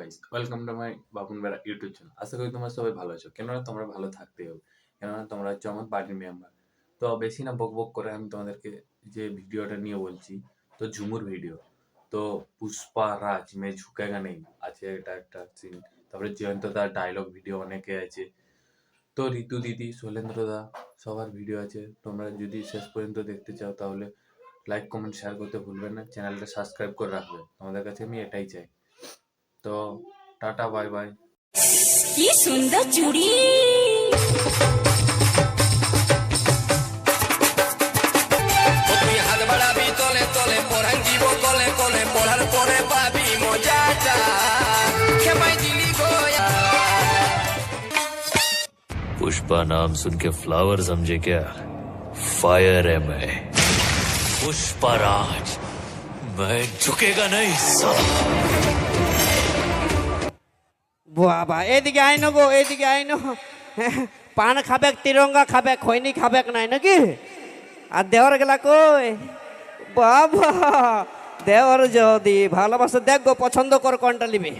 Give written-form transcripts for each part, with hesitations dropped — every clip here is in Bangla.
Guys, welcome to my Bapun বেড়া ইউটিউব চ্যানেল। আশা করি তোমরা সবাই ভালো আছো। কেননা তোমরা ভালো থাকতে হবে, কেননা তোমরা হচ্ছে আমার বাড়ির মেম্বার। তো বেশি না বক বক করে আমি তোমাদেরকে যে ভিডিওটা নিয়ে বলছি, তো ঝুমুর ভিডিও। তো পুষ্পা রাজ মে ঝুঁকেগা নেই আছে, এটা একটা সিন। তারপরে জয়ন্ত দার ডায়লগ ভিডিও অনেকে আছে। তো ঋতু দিদি, শৈলেন্দ্র দা সবার ভিডিও আছে। তোমরা যদি শেষ পর্যন্ত দেখতে চাও তাহলে লাইক কমেন্ট শেয়ার করতে ভুলবেন না, চ্যানেলটা সাবস্ক্রাইব করে রাখবে। তোমাদের কাছে আমি এটাই চাই। তো টাটা, বাই বাই। কি সুন্দর চুড়ি। তুই হাত বাড়াবি তলে তলে, পড়াই দিব কলে কলে, পড়ার পরে পাবি মজাটা, খেপাই দিলি গোয়া। पुष्पा नाम सुन के फ्लावर समझे क्या? फायर है मैं, पुष्पा राज। मैं झुकेगा नहीं साला। বাবা এদিকে আইন গো, এদিকে আইন। পান খাবেক, তিরঙ্গা খাবেক, খৈনি খাবেক নাই নাকি? আর দেওয়ার গেলা কই? বাবা দেওয়ার যদি ভালোবাসা দেখ গো, পছন্দ কর কোনটা নিবি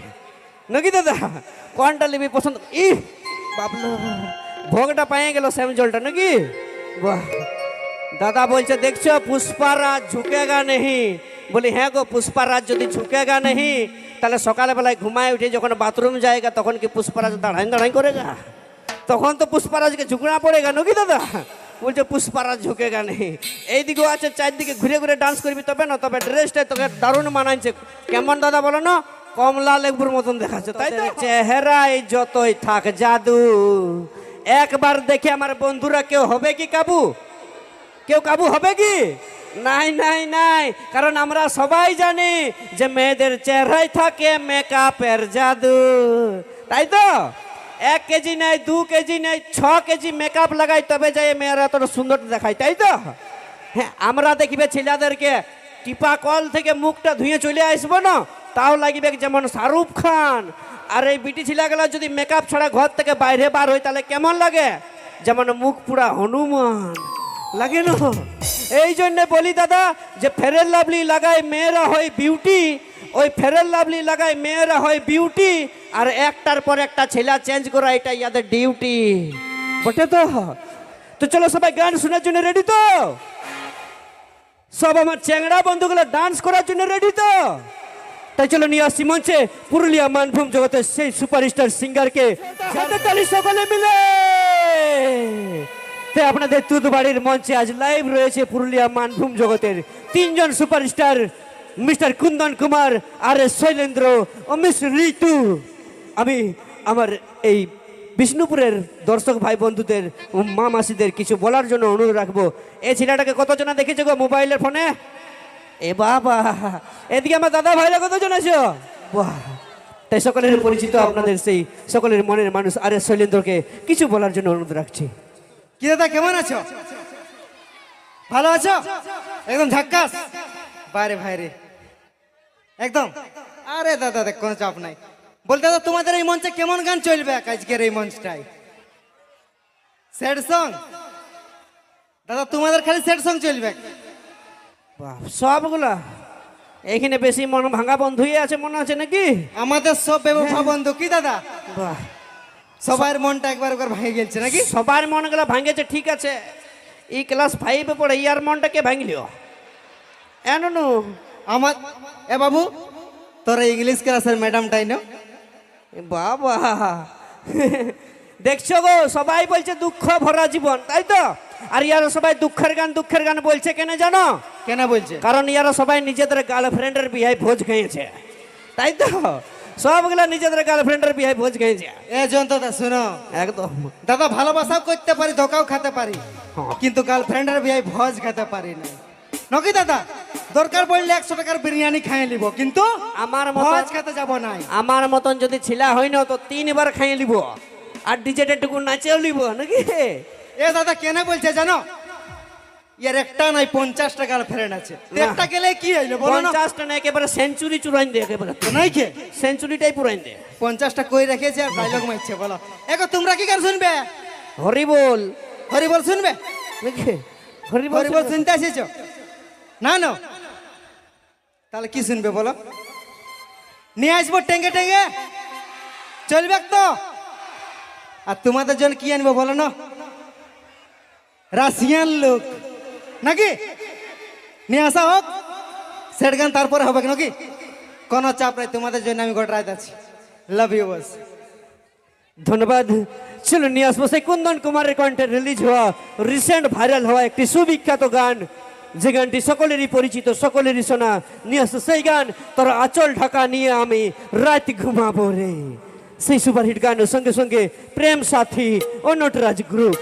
নাকি দাদা? কোনটা নিবি পছন্দ? ই বাবলো ভোগটা পাইয়ে গেল শ্যাম জলটা নাকি? বাহ দাদা বলছে দেখছো পুষ্পারাজ ঝুঁকেগা নেহি। বলি হ্যাঁ গো, পুষ্পারাজ যদি ঝুঁকেগা নেহি তাহলে সকালবেলায় ঘুমায় উঠে যখন বাথরুম যায়গা তখন কি পুষ্পারাজ দাঁড়াই দাঁড়াই করেগা? তখন তো পুষ্পারাজকে ঝুঁকনা পড়েগা নাকি দাদা? বলছে পুষ্পারাজ ঝুঁকেগা নেহি। এইদিকেও আছে, চারদিকে ঘুরে ঘুরে ডান্স করবি তবে না। তবে ড্রেসটা তোকে দারুণ মানাইছে। কেমন দাদা বলো না? কমলা লেবুর মতন দেখাচ্ছে, তাই তো? চেহারায় যতই থাক জাদু, একবার দেখে আমার বন্ধুরা কেউ হবে কি কাবু? কেউ কাবু হবে কি? নাই নাই নাই, কারণ আমরা সবাই জানি যে মেয়েদের চেহারায় থাকে মেকআপের জাদু, তাই তো? 1 কেজি নেই, 2 কেজি নেই, 6 কেজি মেকআপ লাগাই তবে যাই মেয়েরা এত সুন্দর দেখায়, তাই তো? হ্যাঁ, আমরা দেখবে ছেলেদেরকে টিপা কল থেকে মুখটা ধুয়ে চলে আসবো না, তাও লাগবে যেমন শাহরুখ খান। আর এই বিটি ছেলেগুলা যদি মেকআপ ছাড়া ঘর থেকে বাইরে বার হয় তাহলে কেমন লাগে? যেমন মুখ পুরা হনুমান লাগে না? এই জন্য বলি দাদা যে ফেয়ার লাভলি লাগায় মেয়েরা হয় বিউটি, ওই ফেয়ার লাভলি লাগায় মেয়েরা হয় বিউটি, আর একটার পর একটা ছেলে চেঞ্জ করা এটা ইয়াদের ডিউটি বটে। তো তো চলো সবাই গান শোনার জন্য রেডি তো? সব আমার চ্যাংড়া বন্ধুগুলো ডান্স করার জন্য রেডি তো? তাই চলো নিয়ে আসছি মঞ্চে পুরুলিয়া মানভূম জগতের সেই সুপারস্টার সিঙ্গারকে। সকলে মিলে আপনাদের তুতবাড়ির মঞ্চে আজ লাইভ রয়েছে পুরুলিয়া মানভূম জগতের 3 জন সুপারস্টার, মিস্টার কুন্দন কুমার, আর এস শৈলেন্দ্র ও মিস ঋতু। আমি আমার এই বিষ্ণুপুরের দর্শক ভাই বন্ধুদের ও মা মাসিদের কিছু বলার জন্য অনুরোধ রাখবো। এই ছেলেটাকে কতজনা দেখেছো গো মোবাইলের ফোনে? এ বাবা, এদিকে আমার দাদা ভাইরা কতজন আছো? বাহ, তাই সকলের পরিচিত আপনাদের সেই সকলের মনের মানুষ আর এস শৈলেন্দ্রকে কিছু বলার জন্য অনুরোধ রাখছি। কি দাদা কেমন আছো? ভালো আছো? একদম ঝাক্কাস বাইরে ভাইরে একদম। আরে দাদা দেখ কোনো চাপ নাই। বলতে দাদা তোমাদের এই মঞ্চে কেমন গান চলবে আজকের এই মঞ্চটাই? স্যাড সং দাদা, তোমাদের খালি স্যাড সং চলবে? বাহ, সবগুলা এখানে বেশি মন ভাঙা বন্ধুই আছে মনে আছে নাকি? আমাদের সব বেবফা বন্ধু কি দাদা? বাহ, সবার মনটা একবার একবার ভেঙে গেছে নাকি? সবার মন গুলা ভাঙেছে, ঠিক আছে। এই ক্লাস 5-এ পড়ে ইয়ার মনটা কে ভাঙলিও? এনু আমার এ বাবু, তোর ইংলিশ ক্লাসের ম্যাডামটাই না? বাবা দেখছো গো, সবাই বলছে দুঃখ ভরা জীবন, তাই তো? আর ইয়ারা সবাই দুঃখের গান বলছে কেন জানো? কেন বলছে? কারণ ইয়ারা সবাই নিজেদের গার্লফ্রেন্ডের বিয়ে ভোজ খেয়েছে, তাই তো? সবগুলা নিজেদের গার্লফ্রেন্ডের বিয়ে ভোজ খেয়েছে। এ জন্তদা শুনো, একদম দাদা ভালোবাসাও করতে পারি, ধোকাও খেতে পারি, কিন্তু গার্লফ্রেন্ডের বিয়ে ভোজ খেতে পারি না নাকি দাদা? দরকার পড়লে 100 টাকার বিরিয়ানি খাইয়ে নিব, কিন্তু আমার ভোজ মতন খেতে যাব নাই। আমার মতন যদি ছিলা হয় না তো 3 বার খাইয়ে নিব, আর ডিজেটা টুকু নাচেও নিব নাকি? এ দাদা কেন বলছে জানো? ইয়ার একটা নাই 50টা গার্লফ্রেন্ড আছে, একটা গেলে কি হইলো বলো না? 50টা না, একেবারে সেঞ্চুরি চুরাইন দে, একেবারে নাই কে সেঞ্চুরিটাই পুরাইন দে। 50টা কই রেখেছে আর ডায়লগ মারছে বলো। এগো তোমরা কি গান শুনবে? হরি বল, হরি বল শুনবে? নাকি? হরি হরি বল বল শুনতে এসেছো না? না তাহলে কি শুনবে বলো? নিয়ে আসবো টেঙ্গে টেঙ্গে চলবে তো? আর তোমাদের জন্য কি আনবো বলো না? রাশিয়ান লোক নাকি নিয়ে আসা হোক, সেট গান তারপরে হবে নাকি? কোনো চাপ নাই, তোমাদের জন্য আমি গোটা রাত আছি। Love you boss. ধন্যবাদ। চলো নিয়ে আসবো সেই কুন্দন কুমারের কণ্ঠে রিলিজ হওয়া, রিসেন্ট ভাইরাল হওয়া একটি সুবিখ্যাত গান, যে গানটি সকলেরই পরিচিত, সকলেরই শোনা। নিয়ে আসবো সেই গান, তোর আঁচল ঢাকা নিয়ে আমি রাত ঘুমাবো রে। সেই সুপারহিট গানের সঙ্গে সঙ্গে প্রেম সাথী ও নটরাজ গ্রুপ,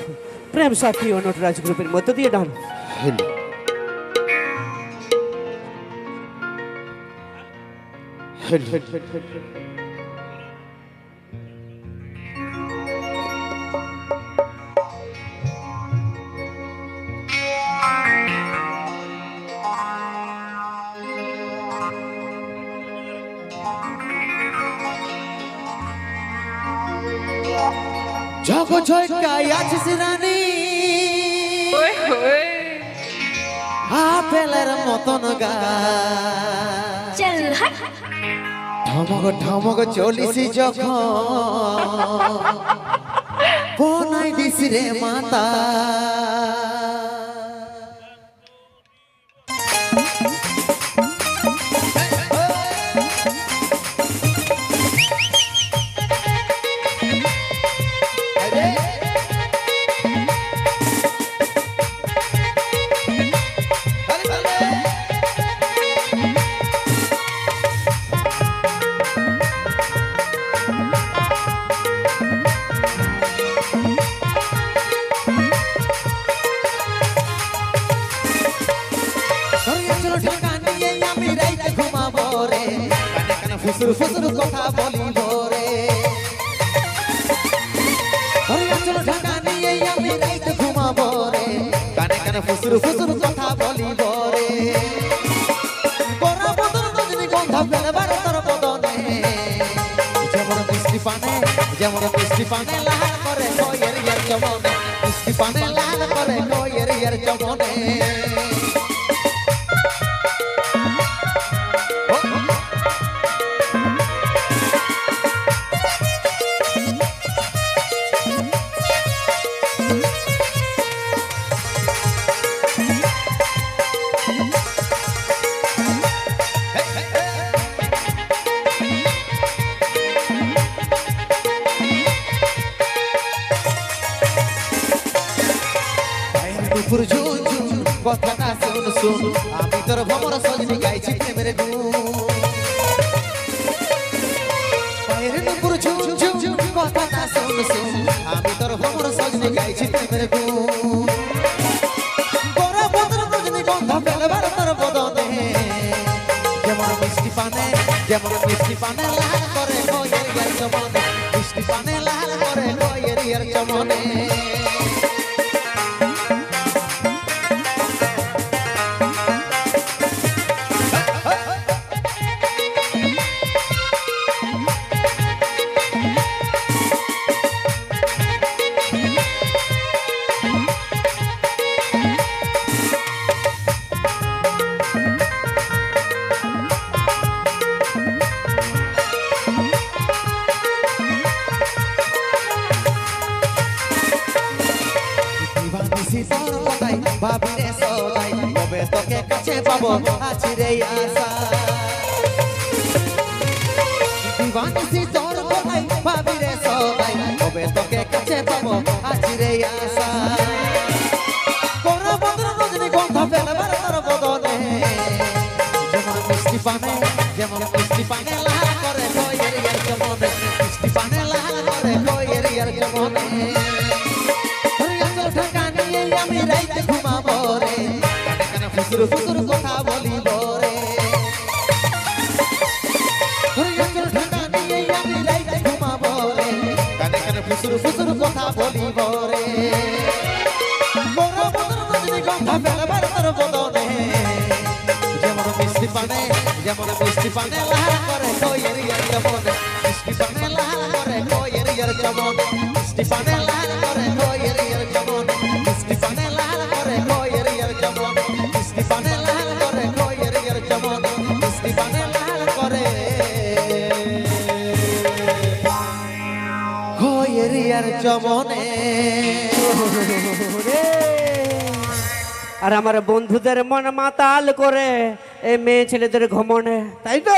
প্রেম সাথী ও নটরাজ গ্রুপের মধ্য দিয়ে ডান। জগ ঝটকায় আছিস রানী, আপেলের মতন গা, চল হাট ঠমক ঠমক চলিস যখন, বনাই দিস রে মাতা। ফুসুর ফুসুর কথা বলিব রে, চলো ঢাকা নিয়ে আমি রাইতে ঘুমাবো রে, কানে কানে ফুসুর ফুসুর কথা বলিব রে। পরা বদন রজনী গন্ধা ফেলবার তোর বদনে, যেমন মিষ্টি পানে, যেমন মিষ্টি পানে লাল করে কয়ের ইয়ার চমনে, মিষ্টি পানে লাল করে কয়ের ইয়ার চমনে। দুপুর ঝুন ঝুন কথাটা শুন শুন, আমি তোর ভ্রমর সজনি গাইছি প্রেমের গুণ। পায়ের দুপুর ঝুন ঝুন কথাটা শুন শুন, আমি তোর ভ্রমর সজনি গাইছি প্রেমের গুণ। বড় বদন রজনী গন্ধা ফেলবার তোর বদনে, যেমন মিষ্টি পানে, যেমন মিষ্টি পানে লাল করে কয়ের ইয়ার চমনে, মিষ্টি পানে লাল করে কয়ের ইয়ার চমনে। ভাবিরে সদাই কবে তোকে কাছে পাবো আছি রে আশা, দিবানিসি তোর কোথায় ভাবিরে সদাই কবে তোকে কাছে পাবো আছি রে আশা। কোরা বদন রজনী গন্ধা ফেলবার তোর বদনে, যেমন মিষ্টি পানে, যেমন মিষ্টি পানে লাল করে কয়ের ইয়ার চমনে, মিষ্টি পানে লাল করে কয়ের ইয়ার চমনে। ঢাকা নিয়ে আমি রাইতে ঘুমাবো রে, কানে কানে ফুসুর ফুসুর কথা বলিব রে। ঢাকা নিয়ে আমি রাইতে ঘুমাবো রে, কানে কানে ফুসুর ফুসুর কথা বলিব রে। বড় বদন রজনী গন্ধা ফেলবার তোর বদনে, যেমন মিষ্টি পানে, যেমন মিষ্টি পানে লাল করে কয়ের ইয়ার চমনে, মিষ্টি পানে লাল করে কয়ের ইয়ার চমনে, মিষ্টি পানে লাল করে কয়ের ইয়ার চমনে, মিষ্টি পানে লাল করে কয়ের ইয়ার চমনে, মিষ্টি পানে লাল করে কয়ের ইয়ার চমনে, মিষ্টি পানে লাল করে। আর চমনে আর আমার বন্ধুদের মন মাতাল করে এই মেয়ে ছেলেদের ঘমনে, তাই তো?